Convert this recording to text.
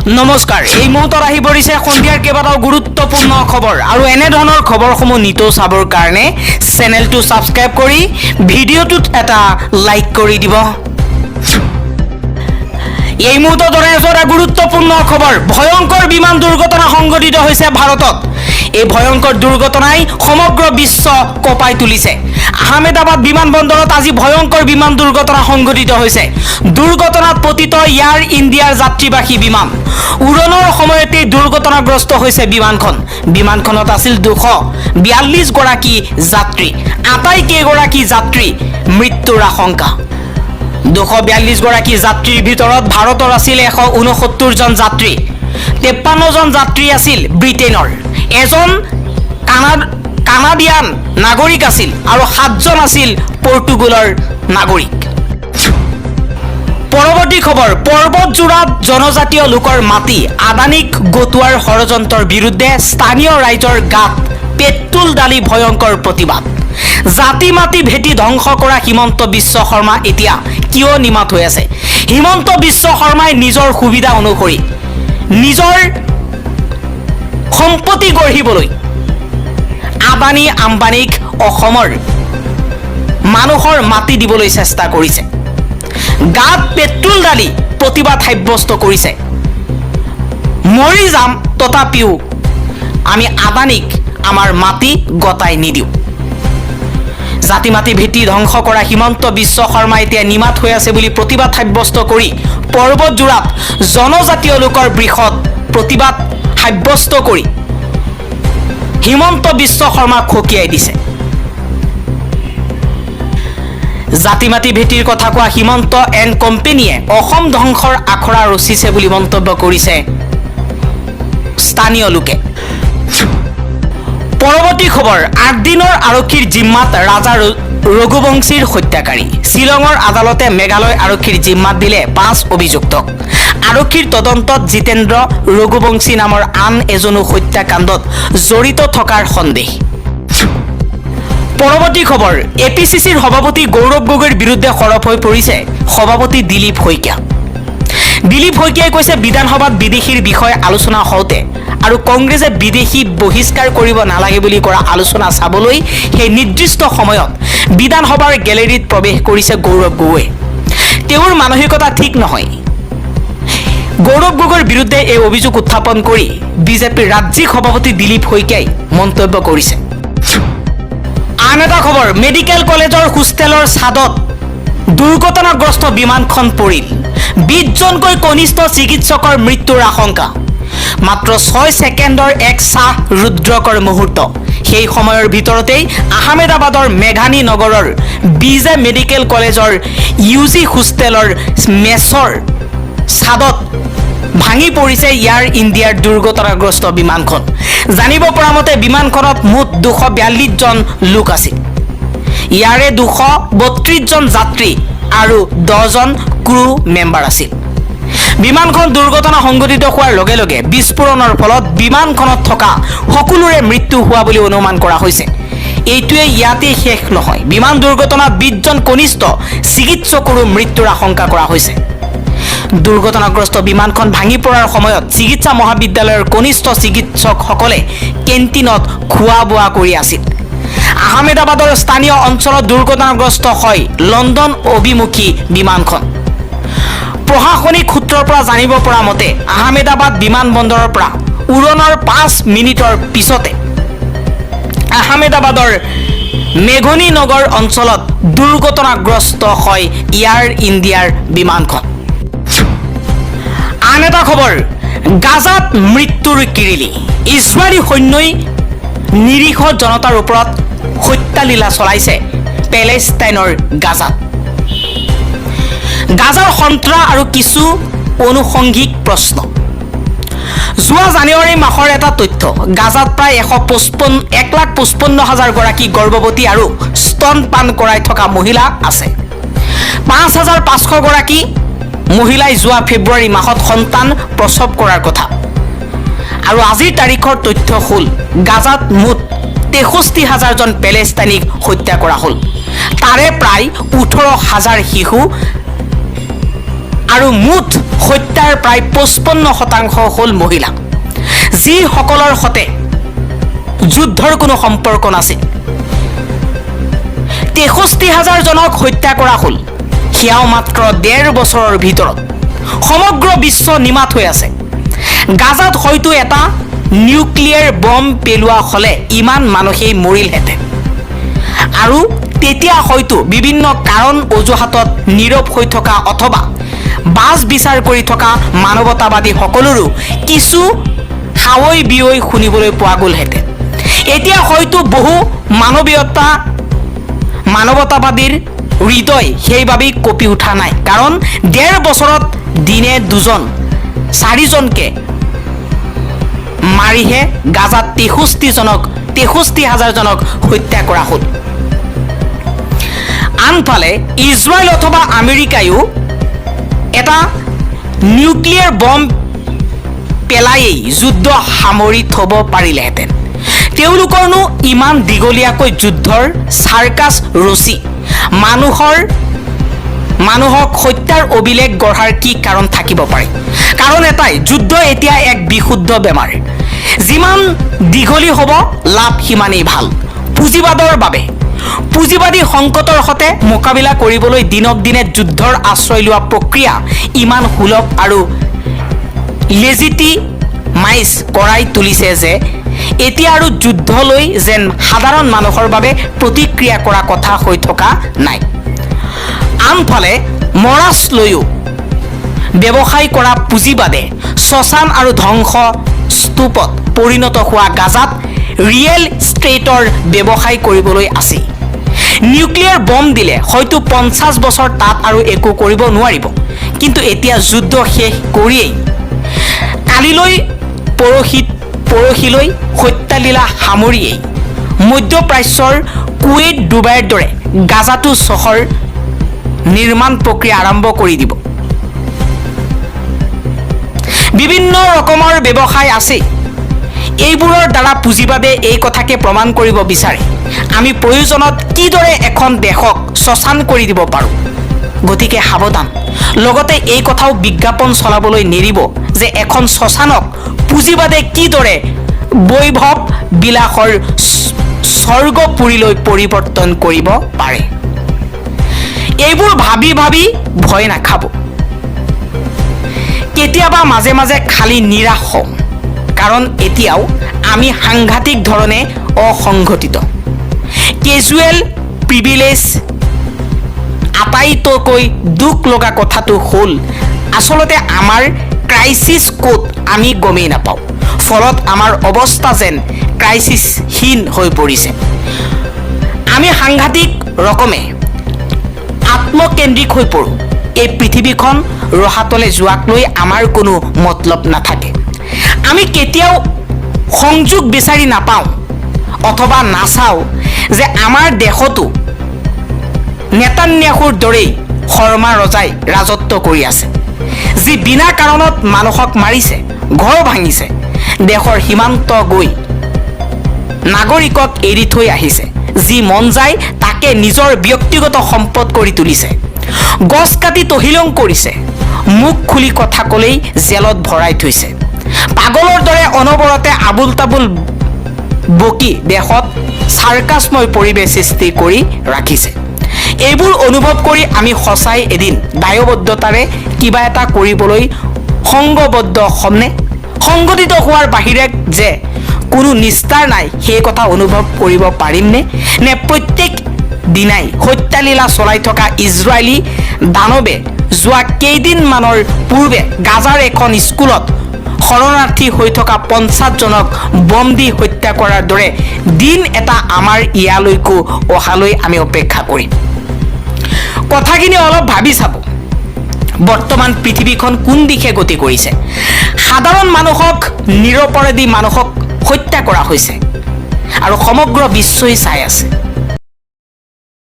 নমস্কাৰ এই মুহূৰ্তত আহি পৰিছে সন্ধিয়াৰ কেইবাটাও গুৰুত্বপূৰ্ণ খবৰ আৰু এনে ধৰণৰ খবৰসমূহ নিতৌ চাবৰ কাৰণে চেনেলটো সাবস্ক্ৰাইব কৰি ভিডিঅ'টোত এটা লাইক কৰি দিব। এই মুহূৰ্তত এটা গুৰুত্বপূৰ্ণ খবৰ ভয়ংকৰ বিমান দুৰ্ঘটনা সংঘটিত হৈছে ভাৰতত। এই ভয়ংকৰ দুৰ্ঘটনাই সমগ্ৰ বিশ্ব কঁপাই তুলিছে। আহমেদাবাদ বিমানবন্দৰত আজি ভয়ংকৰ বিমান দুৰ্ঘটনা সংঘটিত হৈছে। দুৰ্ঘটনাত পতিত এয়াৰ ইণ্ডিয়াৰ যাত্ৰীবাহী বিমান। উৰণৰ সময়তে দুৰ্ঘটনাগ্ৰস্ত হৈছে বিমানখন। বিমানখনত আছিল 242 গৰাকী যাত্ৰী। আটাইকেইগৰাকী যাত্ৰী মৃত্যুৰ আশংকা। 242 গৰাকী যাত্ৰীৰ ভিতৰত ভাৰতৰ আছিল 169 জন যাত্ৰী। 53 জন যাত্ৰী আছিল ব্ৰিটেইনৰ। এজন কানাডিয়ান নাগৰিক আছিল আৰু 7 জন আছিল পৰ্তুগালৰ নাগৰিক। পৰৱৰ্তী খবৰ পৰ্বতজোৰাত জনজাতীয় লোকৰ মাটি আদানীক গটোৱাৰ ষড়যন্ত্ৰৰ বিৰুদ্ধে স্থানীয় ৰাইজৰ গাত পেট্ৰল ঢালি ভয়ংকৰ প্ৰতিবাদ। জাতি মাটি ভেটি ধ্বংস কৰা হিমন্ত বিশ্ব শৰ্মা এতিয়া কিয় নিমাত হৈ আছে? হিমন্ত বিশ্ব শৰ্মাই নিজৰ সুবিধা অনুসৰি নিজৰ সম্পত্তি গঢ়িবলৈ আদানী আম্বানীক অসমৰ মানুহৰ মাটি দিবলৈ চেষ্টা কৰিছে। গাত পেট্ৰল ঢালি প্ৰতিবাদ সাব্যস্ত কৰিছে। মৰি যাম তথাপিও আমি আদানীক আমাৰ মাটি গতাই নিদিওঁ। জাতি মাটি ভেটি ধ্বংস কৰা হিমন্ত বিশ্ব শৰ্মা এতিয়া নিমাত হৈ আছে বুলি প্ৰতিবাদ সাব্যস্ত কৰি পৰ্বতজোৰাত জনজাতীয় লোকৰ বৃহৎ প্ৰতিবাদ সাব্যস্ত কৰি হিমন্ত বিশ্ব শৰ্মাক খকিয়াই দিছে। জাতি মাটি ভেটিৰ কথা কোৱা হিমন্ত এণ্ড কোম্পানীয়ে অসম ধ্বংসৰ আখৰা ৰচিছে বুলি মন্তব্য কৰিছে স্থানীয় লোকে। পৰৱৰ্তী খবৰ 8 দিনৰ আৰক্ষীৰ জিম্মাত ৰাজা ৰঘুবংশীৰ হত্যাকাৰী। শ্বিলঙৰ আদালতে মেঘালয় আৰক্ষীৰ জিম্মাত দিলে 5 অভিযুক্তক। আৰক্ষীৰ তদন্তত জিতেন্দ্ৰ ৰঘুবংশী নামৰ আন এজনো হত্যাকাণ্ডত জড়িত থকাৰ সন্দেহ। পৰৱৰ্তী খবৰ এপিচিচিৰ সভাপতি গৌৰৱ গগৈৰ বিৰুদ্ধে সৰব হৈ পৰিছে সভাপতি দিলীপ শইকীয়া। দিলীপ শইকীয়াই কৈছে বিধানসভাত বিদেশীৰ বিষয়ে আলোচনা হওঁতে আৰু কংগ্ৰেছে বিদেশী বহিষ্কাৰ কৰিব নালাগে বুলি কৰা আলোচনা চাবলৈ সেই নিৰ্দিষ্ট সময়ত বিধানসভাৰ গেলেৰীত প্ৰৱেশ কৰিছে গৌৰৱ গগৈ। তেওঁৰ মানসিকতা ঠিক নহয়। গৌৰৱ গগৈৰ বিৰুদ্ধে এই অভিযোগ উত্থাপন কৰি বিজেপিৰ ৰাজ্যিক সভাপতি দিলীপ শইকীয়াই মন্তব্য কৰিছে। আন এটা খবৰ মেডিকেল কলেজৰ হোষ্টেলৰ ছাদত দুৰ্ঘটনাগ্ৰস্ত বিমানখন পৰিল। 20 জনকৈ কনিষ্ঠ চিকিৎসকৰ মৃত্যুৰ আশংকা। মাত্ৰ 6 ছেকেণ্ডৰ এক চাহ ৰুদ্ৰকৰ মুহূৰ্ত। সেই সময়ৰ ভিতৰতেই আহমেদাবাদৰ মেঘানী নগৰৰ বিজে মেডিকেল কলেজৰ UG হোষ্টেলৰ মেছৰ ছাদত ভাঙি পৰিছে এয়াৰ ইণ্ডিয়াৰ দুৰ্ঘটনাগ্ৰস্ত বিমানখন। জানিব পৰা মতে বিমানখনত মুঠ 242 জন লোক আছিল। ইয়াৰে 232 জন যাত্ৰী আৰু 10 জন ক্ৰু মেম্বাৰ আছিল। বিমানখন দুৰ্ঘটনা সংঘটিত হোৱাৰ লগে লগে বিস্ফোৰণৰ ফলত বিমানখনত থকা সকলোৰে মৃত্যু হোৱা বুলি অনুমান কৰা হৈছে। এইটোৱে ইয়াতে শেষ নহয়। বিমান দুৰ্ঘটনাত 20 জন কনিষ্ঠ চিকিৎসকৰো মৃত্যুৰ আশংকা কৰা হৈছে। দুৰ্ঘটনাগ্ৰস্ত বিমানখন ভাঙি পৰাৰ সময়ত চিকিৎসা মহাবিদ্যালয়ৰ কনিষ্ঠ চিকিৎসকসকলে কেণ্টিনত খোৱা বোৱা কৰি আছিল। আহমেদাবাদৰ স্থানীয় অঞ্চলত দুৰ্ঘটনাগ্ৰস্ত হয় লণ্ডন অভিমুখী বিমানখন। প্ৰশাসনিক সূত্ৰৰ পৰা জানিব পৰা মতে আহমেদাবাদ বিমানবন্দৰৰ পৰা উৰণৰ 5 মিনিটৰ পিছতে আহমেদাবাদৰ মেঘনী নগৰ অঞ্চলত দুৰ্ঘটনাগ্ৰস্ত হয় এয়াৰ ইণ্ডিয়াৰ বিমানখন। আন এটা খবৰ গাজাত মৃত্যুৰ কিৰিলি। ইজৰাইলী সৈন্যই নিৰীহ জনতাৰ ওপৰত হত্যালীলা চলাইছে পেলেষ্টাইনৰ গাজাত। গাজাৰ সন্ত্ৰাস আৰু কিছু অনুসংগিক প্ৰশ্ন। যোৱা জানুৱাৰী মাহৰ এটা তথ্য গাজাত প্ৰায় 1,55,000 গৰাকী গৰ্ভৱতী আৰু স্তনপান কৰাই থকা মহিলা আছে। 5,500 গৰাকী মহিলাই যোৱা ফেব্ৰুৱাৰী মাহত সন্তান প্ৰসৱ কৰাৰ কথা। আৰু আজিৰ তাৰিখৰ তথ্য হ'ল গাজাত মুঠ 63,000 জন পেলেষ্টাইনীক হত্যা কৰা হ'ল। তাৰে প্ৰায় 18,000 শিশু আৰু মুঠ হত্যাৰ প্ৰায় 55% হ'ল মহিলা, যিসকলৰ সৈতে যুদ্ধৰ কোনো সম্পৰ্ক নাছিল। 63,000 জনক হত্যা কৰা হ'ল, সেয়াও মাত্ৰ 1.5 বছৰৰ ভিতৰত। সমগ্ৰ বিশ্ব নিমাত হৈ আছে। গাজাত হয়তো এটা নিউক্লিয়াৰ বম্ব পেলোৱা হ'লে ইমান মানুহেই মৰিলহেঁতেন, আৰু তেতিয়া হয়তো বিভিন্ন কাৰণ অজুহাতত নীৰৱ হৈ থকা অথবা বাজ বিচাৰ কৰি থকা মানৱতাবাদী সকলৰো কিছু হাৱৈ বিয়ৈ শুনিবলৈ পোৱা গ'লহেঁতেন। এতিয়া হয়তো বহু মানৱতাবাদীৰ হৃদয় সেইবাবেই কঁপি উঠা নাই, কাৰণ 1.5 বছৰত দিনে 2-4জনকে মাৰিহে গাজাত 63,000 জনক হত্যা কৰা হ'ল। আনফালে ইজৰাইল অথবা আমেৰিকায়ো এটা নিউক্লিয়াৰ বম্ব পেলায়েই যুদ্ধ সামৰি থ'ব পাৰিলেহেঁতেন। তেওঁলোকৰনো ইমান দীঘলীয়াকৈ যুদ্ধৰ চাৰ্কাছ ৰচি মানুহক হত্যাৰ অভিলেখ গঢ়াৰ কি কাৰণ থাকিব পাৰে? কাৰণ এটাই, যুদ্ধ এতিয়া এক বিশুদ্ধ বেমাৰ। যিমান দীঘলী হ'ব লাভ সিমানেই ভাল। পুঁজিবাদৰ বাবে পুঁজিবাদী সংকটৰ সৈতে মোকাবিলা কৰিবলৈ দিনক দিনে যুদ্ধৰ আশ্ৰয় লোৱা প্ৰক্ৰিয়া ইমান সুলভ আৰু লেজিটিমাইজ কৰাই তুলিছে যে এতিয়া আৰু যুদ্ধলৈ যেন সাধাৰণ মানুহৰ বাবে প্ৰতিক্ৰিয়া কৰা কথা হৈ থকা নাই। আনফালে মৰাচ লৈও ব্যৱসায় কৰা পুঁজিবাদে শ্মশান আৰু ধ্বংস স্তূপত পৰিণত হোৱা গাজাত ৰিয়েল ষ্টেটৰ ব্যৱসায় কৰিবলৈ আছে। নিউক্লিয়াৰ বম্ব দিলে হয়তো 50 বছৰ তাত আৰু একো কৰিব নোৱাৰিব, কিন্তু এতিয়া যুদ্ধ শেষ কৰিয়েই কালিলৈ পৰহিলৈ হত্যালীলা সামৰিয়েই মধ্যপ্ৰাচ্যৰ কুৱেইট, ডুবাইৰ দৰে গাজাতো চহৰ নিৰ্মাণ প্ৰক্ৰিয়া আৰম্ভ কৰি দিব। বিভিন্ন ৰকমৰ ব্যৱসায় আছে। এইবোৰৰ দ্বাৰা পুঁজিবাদে এই কথাকে প্ৰমাণ কৰিব বিচাৰে, আমি প্ৰয়োজনত কিদৰে এখন দেশক শ্মশান কৰি দিব পাৰোঁ। গতিকে সাৱধান। লগতে এই কথাও বিজ্ঞাপন চলাবলৈ নেৰিব যে এখন শ্মশানক পুঁজিবাদে কিদৰে বৈভৱ বিলাসৰ স্বৰ্গপুৰীলৈ পৰিৱৰ্তন কৰিব পাৰে। এইবোৰ ভাবি ভাবি ভয় নাখাব। কেতিয়াবা মাজে মাজে খালি নিৰাশ হওঁ, কাৰণ এতিয়াও আমি সাংঘাতিক ধৰণে অসংগঠিত। Casual privilege. আটাইতকৈ দুখ লগা কথাটো হ'ল আচলতে আমাৰ ক্ৰাইচিছ ক'ত আমি গমেই নাপাওঁ। ফলত আমাৰ অৱস্থা যেন ক্ৰাইচিছহীন হৈ পৰিছে। আমি সাংঘাতিক ৰকমে আত্মকেন্দ্ৰিক হৈ পৰোঁ। এই পৃথিৱীখন ৰহাতলৈ যোৱাক লৈ আমাৰ কোনো মতলব নাথাকে। আমি কেতিয়াও সংযোগ বিচাৰি নাপাওঁ অথবা নাচাওঁ যে আমাৰ দেশতো নেতান্যাহুৰ দৰেই শৰ্মা ৰজাই ৰাজত্ব কৰি আছে, যি বিনা কাৰণত মানুহক মাৰিছে, ঘৰ ভাঙিছে, দেশৰ সীমান্ত গৈ নাগৰিকক এৰি থৈ আহিছে, যি মন যায় তাকে নিজৰ ব্যক্তিগত সম্পদ কৰি তুলিছে, গছ কাটি তহিলং কৰিছে, মুখ খুলি কথা ক'লেই জেলত ভৰাই থৈছে, পাগলৰ দৰে অনবৰতে আবুল তাবুল বকি দেশত চাৰ্কাছময় পৰিৱেশ সৃষ্টি কৰি ৰাখিছে। এইবোৰ অনুভৱ কৰি আমি সঁচাই এদিন দায়বদ্ধতাৰে কিবা এটা কৰিবলৈ সংঘবদ্ধ হ'মনে? সংগঠিত হোৱাৰ বাহিৰে যে কোনো নিস্তাৰ নাই সেই কথা অনুভৱ কৰিব পাৰিমনে? নে প্ৰত্যেক দিনাই হত্যালীলা চলাই থকা ইজৰাইলী দানৱে যোৱা কেইদিনমানৰ পূৰ্বে গাজাৰ এখন স্কুলত শৰণাৰ্থী হৈ থকা 50 জনক বম দি হত্যা কৰাৰ দৰে দিন এটা আমাৰ ইয়ালৈকো অহালৈ আমি অপেক্ষা কৰিম। কথাখিনি অলপ ভাবি চাব। বৰ্তমান পৃথিৱীখন কোন দিশে গতি কৰিছে? সাধাৰণ মানুহক, নিৰপৰাধী মানুহক হত্যা কৰা হৈছে আৰু সমগ্ৰ বিশ্বই চাই আছে।